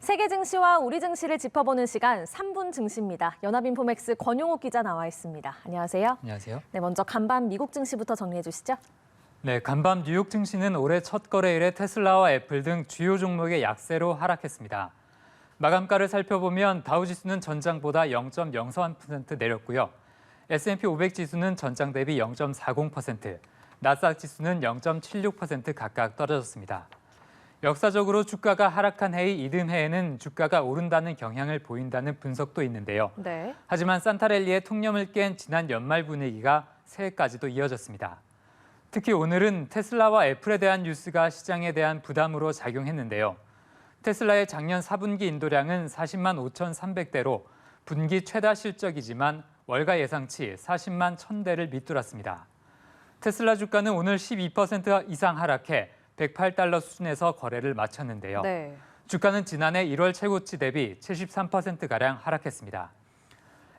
세계 증시와 우리 증시를 짚어보는 시간 3분 증시입니다. 연합인포맥스 권용욱 기자 나와 있습니다. 안녕하세요. 안녕하세요. 네, 먼저 간밤 미국 증시부터 정리해 주시죠. 네, 간밤 뉴욕 증시는 올해 첫 거래일에 테슬라와 애플 등 주요 종목의 약세로 하락했습니다. 마감가를 살펴보면 다우지수는 전장보다 0.03% 내렸고요. S&P 500 지수는 전장 대비 0.40%, 나스닥 지수는 0.76% 각각 떨어졌습니다. 역사적으로 주가가 하락한 해의 이듬해에는 주가가 오른다는 경향을 보인다는 분석도 있는데요. 네. 하지만 산타랠리의 통념을 깬 지난 연말 분위기가 새해까지도 이어졌습니다. 특히 오늘은 테슬라와 애플에 대한 뉴스가 시장에 대한 부담으로 작용했는데요. 테슬라의 작년 4분기 인도량은 40만 5,300대로 분기 최다 실적이지만 월가 예상치 40만 1,000대를 밑돌았습니다. 테슬라 주가는 오늘 12% 이상 하락해 108달러 수준에서 거래를 마쳤는데요. 네. 주가는 지난해 1월 최고치 대비 73%가량 하락했습니다.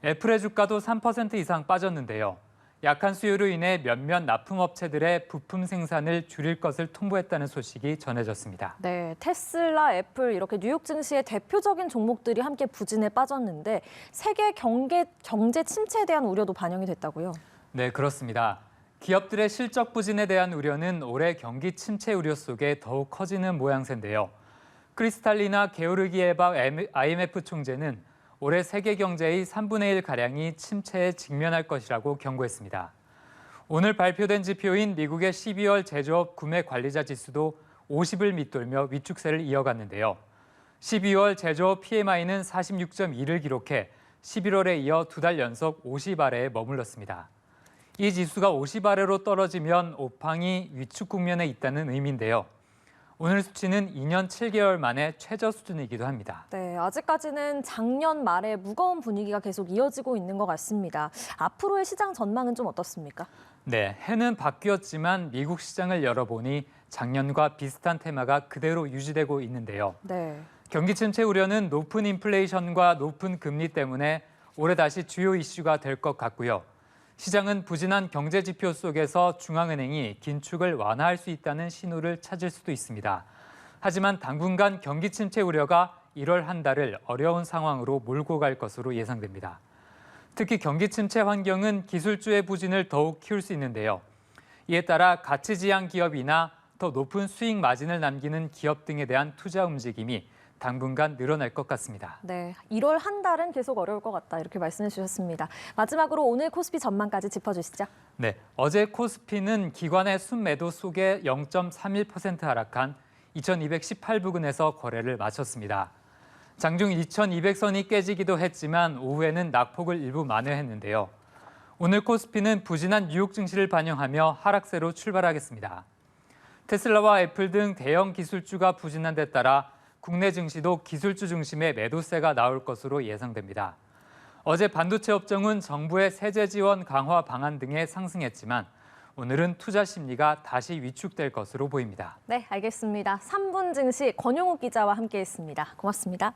애플의 주가도 3% 이상 빠졌는데요. 약한 수요로 인해 몇몇 납품업체들의 부품 생산을 줄일 것을 통보했다는 소식이 전해졌습니다. 네, 테슬라, 애플 이렇게 뉴욕 증시의 대표적인 종목들이 함께 부진에 빠졌는데 세계 경제 침체에 대한 우려도 반영이 됐다고요? 네, 그렇습니다. 기업들의 실적 부진에 대한 우려는 올해 경기 침체 우려 속에 더욱 커지는 모양새인데요. 크리스탈리나 게오르기에바 IMF 총재는 올해 세계 경제의 3분의 1가량이 침체에 직면할 것이라고 경고했습니다. 오늘 발표된 지표인 미국의 12월 제조업 구매 관리자 지수도 50을 밑돌며 위축세를 이어갔는데요. 12월 제조업 PMI는 46.2를 기록해 11월에 이어 2달 연속 50 아래에 머물렀습니다. 이 지수가 50 아래로 떨어지면 오팡이 위축 국면에 있다는 의미인데요. 오늘 수치는 2년 7개월 만에 최저 수준이기도 합니다. 네, 아직까지는 작년 말에 무거운 분위기가 계속 이어지고 있는 것 같습니다. 앞으로의 시장 전망은 좀 어떻습니까? 네, 해는 바뀌었지만 미국 시장을 열어보니 작년과 비슷한 테마가 그대로 유지되고 있는데요. 네. 경기 침체 우려는 높은 인플레이션과 높은 금리 때문에 올해 다시 주요 이슈가 될 것 같고요. 시장은 부진한 경제 지표 속에서 중앙은행이 긴축을 완화할 수 있다는 신호를 찾을 수도 있습니다. 하지만 당분간 경기 침체 우려가 1월 한 달을 어려운 상황으로 몰고 갈 것으로 예상됩니다. 특히 경기 침체 환경은 기술주의 부진을 더욱 키울 수 있는데요. 이에 따라 가치 지향 기업이나 더 높은 수익 마진을 남기는 기업 등에 대한 투자 움직임이 당분간 늘어날 것 같습니다. 네, 1월 한 달은 계속 어려울 것 같다 이렇게 말씀해 주셨습니다. 마지막으로 오늘 코스피 전망까지 짚어주시죠. 네, 어제 코스피는 기관의 순매도 속에 0.31% 하락한 2218부근에서 거래를 마쳤습니다. 장중 2200선이 깨지기도 했지만 오후에는 낙폭을 일부 만회했는데요. 오늘 코스피는 부진한 뉴욕 증시를 반영하며 하락세로 출발하겠습니다. 테슬라와 애플 등 대형 기술주가 부진한 데 따라 국내 증시도 기술주 중심의 매도세가 나올 것으로 예상됩니다. 어제 반도체 업종은 정부의 세제 지원 강화 방안 등에 상승했지만 오늘은 투자 심리가 다시 위축될 것으로 보입니다. 네, 알겠습니다. 3분 증시 권용욱 기자와 함께했습니다. 고맙습니다.